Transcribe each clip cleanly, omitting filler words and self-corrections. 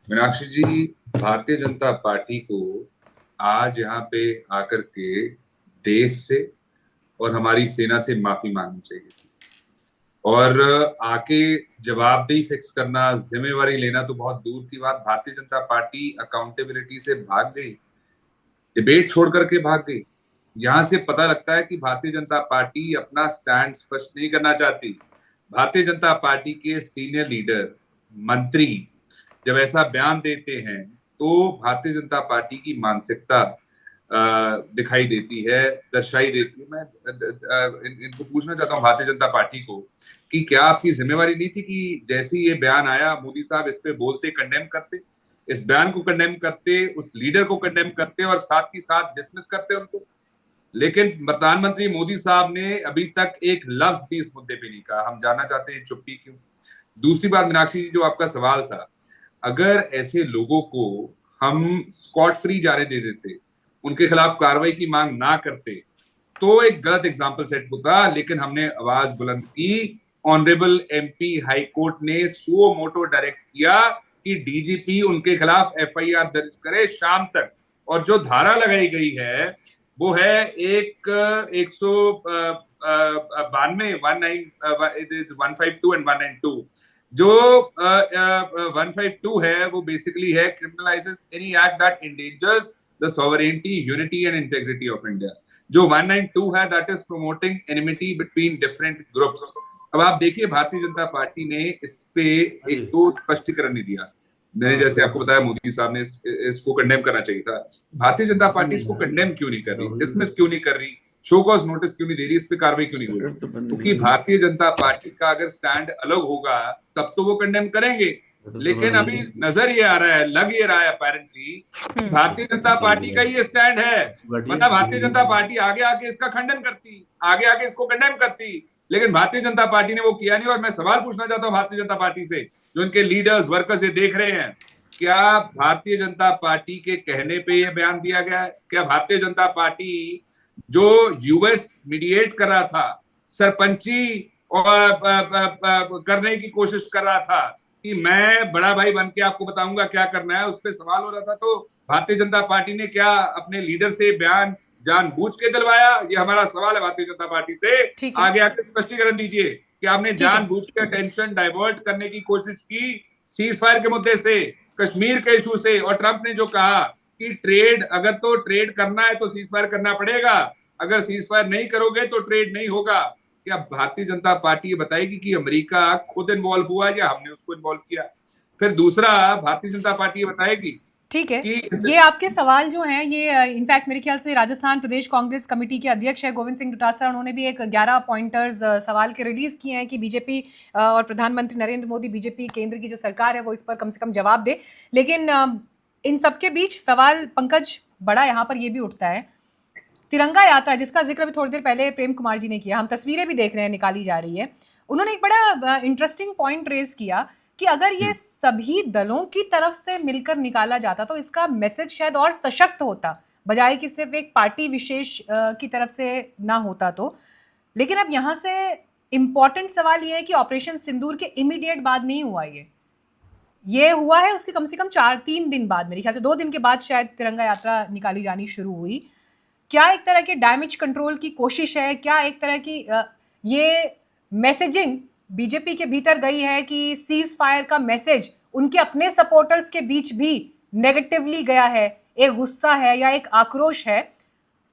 मीनाक्षी जी, Bharatiya Janata party को आज यहाँ पे आकर के देश से और हमारी सेना से माफी मांगनी चाहिए थी। और आके जवाबदेही फिक्स करना, जिम्मेवारी लेना तो बहुत दूर की बात, भारतीय जनता पार्टी अकाउंटेबिलिटी से भाग गई, डिबेट छोड़ करके भाग गई। यहां से पता लगता है कि भारतीय जनता पार्टी अपना स्टैंड स्पष्ट नहीं करना चाहती। भारतीय जनता पार्टी के सीनियर लीडर, मंत्री जब ऐसा बयान देते हैं तो भारतीय जनता पार्टी की मानसिकता दिखाई देती है, दर्शाई देती है। मैं इनको पूछना चाहता हूँ, भारतीय जनता पार्टी को, कि क्या आपकी जिम्मेवारी नहीं थी कि जैसे ही ये बयान आया मोदी साहब इस पे बोलते, कंडेम करते, इस बयान को कंडेम करते, उस लीडर को कंडेम करते और साथ ही साथ डिसमिस करते उनको। लेकिन प्रधानमंत्री मोदी साहब ने अभी तक एक लफ्ज भी इस मुद्दे पे नहीं कहा। हम जानना चाहते हैं चुप्पी क्यों। दूसरी बात मीनाक्षी जी, जो आपका सवाल था, अगर ऐसे लोगों को हम स्कॉट फ्री जाने दे देते, उनके खिलाफ कार्रवाई की मांग ना करते, तो एक गलत एग्जाम्पल सेट होता। लेकिन हमने आवाज बुलंद की। ऑनरेबल एमपी हाई कोर्ट ने सुओ मोटो डायरेक्ट किया कि डीजीपी उनके खिलाफ एफआईआर दर्ज करे शाम तक। और जो धारा लगाई गई है वो है एक 192, 152 एंड 192। जो 152 है वो बेसिकली है criminalises any act that endangers the sovereignty, unity and integrity of India. जो 192 है that is promoting enmity between different groups. अब आप देखिए, भारतीय जनता पार्टी ने इस पे एक तो स्पष्टीकरण नहीं दिया। मैंने जैसे आपको बताया, मोदी साहब ने इसको कंडेम करना चाहिए था। भारतीय जनता पार्टी इसको कंडेम क्यों नहीं कर रही, डिसमिस क्यों नहीं कर रही, शो कॉज नोटिस क्यों नहीं दे रही, इस पे कार्रवाई क्यों नहीं हो रही? क्योंकि भारतीय जनता पार्टी का अगर स्टैंड अलग होगा तब तो वो कंडेम करेंगे। लेकिन अभी नजर ये आ रहा है, लग ये रहा है अपेरेंटली, भारतीय जनता पार्टी का ये स्टैंड है। वरना भारतीय जनता पार्टी आगे आके इसका खंडन करती, आगे आके इसको कंडेम करती। लेकिन भारतीय जनता पार्टी ने वो किया नहीं। और मैं सवाल पूछना चाहता हूं भारतीय जनता पार्टी से, जो इनके लीडर्स, वर्कर्स ये देख रहे हैं, क्या भारतीय जनता पार्टी के कहने पे ये बयान दिया गया है? क्या भारतीय जनता पार्टी जो यूएस मीडिएट कर रहा था, सरपंची और करने की कोशिश कर रहा था कि मैं बड़ा भाई बन के आपको बताऊंगा क्या करना है, उस पर सवाल हो रहा था, तो भारतीय जनता पार्टी ने क्या अपने लीडर से बयान जानबूझ के दिलवाया? ये हमारा सवाल है भारतीय जनता पार्टी से। आगे आके स्पष्टीकरण दीजिए कि आपने जानबूझ के अटेंशन डाइवर्ट करने की कोशिश की सीज फायर के मुद्दे से, कश्मीर के इशू से। और ट्रंप ने जो कहा कि ट्रेड, अगर तो ट्रेड करना है तो सीज फायर करना पड़ेगा, अगर सीज फायर नहीं करोगे तो ट्रेड नहीं होगा। क्या भारतीय जनता पार्टी ये बताएगी कि अमेरिका खुद इन्वॉल्व हुआ या हमने उसको इन्वॉल्व किया? फिर दूसरा, भारतीय जनता पार्टी ये बताएगी, ठीक है, ये आपके सवाल जो हैं, ये इनफैक्ट मेरे ख्याल से राजस्थान प्रदेश कांग्रेस कमेटी के अध्यक्ष है गोविंद सिंह डोटासरा, उन्होंने भी एक 11 पॉइंटर्स सवाल के रिलीज किए हैं कि बीजेपी और प्रधानमंत्री नरेंद्र मोदी, बीजेपी केंद्र की जो सरकार है वो इस पर कम से कम जवाब दे। लेकिन इन सबके बीच सवाल पंकज बड़ा यहाँ पर ये भी उठता है, तिरंगा यात्रा जिसका जिक्र भी थोड़ी देर पहले प्रेम कुमार जी ने किया, हम तस्वीरें भी देख रहे हैं निकाली जा रही है, उन्होंने एक बड़ा इंटरेस्टिंग पॉइंट रेज किया कि अगर ये सभी दलों की तरफ से मिलकर निकाला जाता तो इसका मैसेज शायद और सशक्त होता, बजाय कि सिर्फ एक पार्टी विशेष की तरफ से ना होता तो। लेकिन अब यहां से इंपॉर्टेंट सवाल ये है कि ऑपरेशन सिंदूर के इमीडिएट बाद नहीं हुआ, ये हुआ है उसके कम से कम 3 दिन बाद, मेरे ख्याल से 2 दिन के बाद शायद तिरंगा यात्रा निकाली जानी शुरू हुई। क्या एक तरह के डैमेज कंट्रोल की कोशिश है? क्या एक तरह की ये मैसेजिंग बीजेपी के भीतर गई है कि सीज फायर का मैसेज उनके अपने सपोर्टर्स के बीच भी नेगेटिवली गया है, एक गुस्सा है या एक आक्रोश है?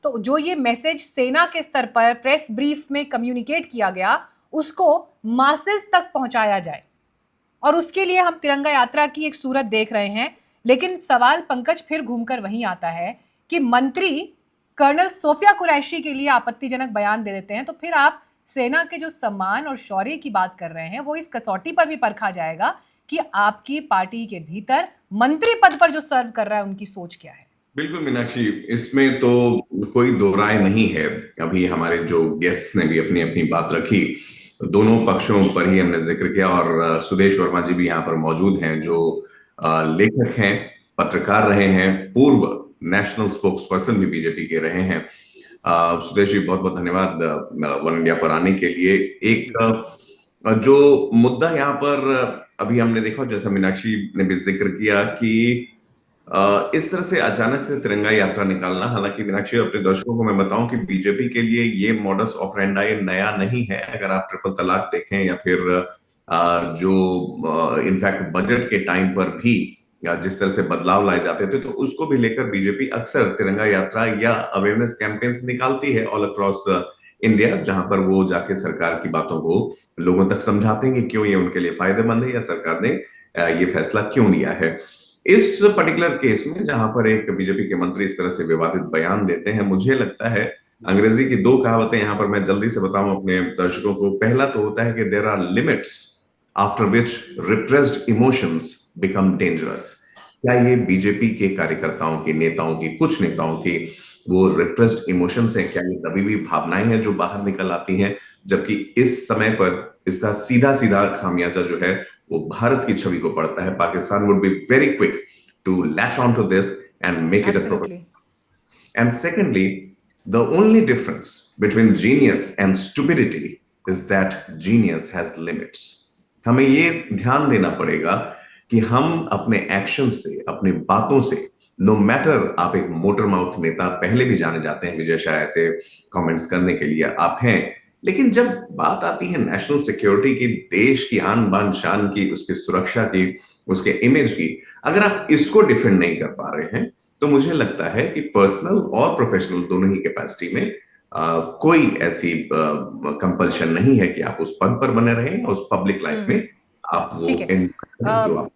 तो जो ये मैसेज सेना के स्तर पर प्रेस ब्रीफ में कम्युनिकेट किया गया उसको मासेस तक पहुंचाया जाए, और उसके लिए हम तिरंगा यात्रा की एक सूरत देख रहे हैं। लेकिन सवाल पंकज फिर घूमकर वहीं आता है कि मंत्री कर्नल सोफिया कुरैशी के लिए आपत्तिजनक बयान दे देते हैं, तो फिर आप सेना के जो सम्मान और शौर्य की बात कर रहे हैं वो इस कसौटी पर भी परखा जाएगा कि आपकी पार्टी के भीतर मंत्री पद पर जो सर्व कर रहा है उनकी सोच क्या है। बिल्कुल मीनाक्षी, इसमें तो कोई दो राय नहीं है। अभी हमारे जो गेस्ट ने भी अपनी अपनी बात रखी, दोनों पक्षों पर ही हमने जिक्र किया। और सुदेश वर्मा जी भी यहाँ पर मौजूद हैं, जो लेखक हैं, पत्रकार रहे हैं, पूर्व नेशनल स्पोक्स पर्सन भी बीजेपी के रहे हैं। सुदेश जी, बहुत बहुत धन्यवाद वन इंडिया पर आने के लिए। एक जो मुद्दा यहाँ पर अभी हमने देखा, जैसा मीनाक्षी ने भी जिक्र किया कि इस तरह से अचानक से तिरंगा यात्रा निकालना, हालांकि मीनाक्षी अपने दर्शकों को मैं बताऊं कि बीजेपी के लिए ये मॉडस ऑपरेंडाई नया नहीं है। अगर आप ट्रिपल तलाक देखें या फिर जो इनफैक्ट बजट के टाइम पर भी जिस तरह से बदलाव लाए जाते थे, तो उसको भी लेकर बीजेपी अक्सर तिरंगा यात्रा या अवेयरनेस कैंपेन्स निकालती है ऑल अक्रॉस इंडिया, जहां पर वो जाके सरकार की बातों को लोगों तक समझाते हैं कि क्यों ये उनके लिए फायदेमंद है या सरकार ने ये फैसला क्यों लिया है। इस पर्टिकुलर केस में जहां पर एक बीजेपी के मंत्री इस तरह से विवादित बयान देते हैं, मुझे लगता है अंग्रेजी की दो कहावतें यहां पर मैं जल्दी से बताऊं अपने दर्शकों को। पहला तो होता है कि there are limits after which repressed emotions become dangerous. क्या ये बीजेपी के कार्यकर्ताओं की, नेताओं की, कुछ नेताओं की वो रिप्रेस्ड इमोशंस हैं? क्या ये दबी हुई भावनाएं हैं जो बाहर निकल आती हैं? जबकि इस समय पर इसका सीधा सीधा खामियाजा जो है वो भारत की छवि को पड़ता है। Pakistan would be very quick to latch on to this and make it a program. And secondly, the only difference between genius and stupidity is that genius has limits. हमें ये ध्यान देना पड़ेगा कि हम अपने एक्शन से, अपनी बातों से, नो मैटर आप एक मोटर माउथ नेता पहले भी जाने जाते हैं, विजय शाह ऐसे कमेंट्स करने के लिए आप हैं, लेकिन जब बात आती है नेशनल सिक्योरिटी की, देश की आन बान शान की, उसकी सुरक्षा की, उसके इमेज की, अगर आप इसको डिफेंड नहीं कर पा रहे हैं, तो मुझे लगता है कि पर्सनल और प्रोफेशनल दोनों ही कैपेसिटी में कोई ऐसी कंपल्शन नहीं है कि आप उस पद पर बने रहें, उस पब्लिक लाइफ में आप वो ठीक है। जो आप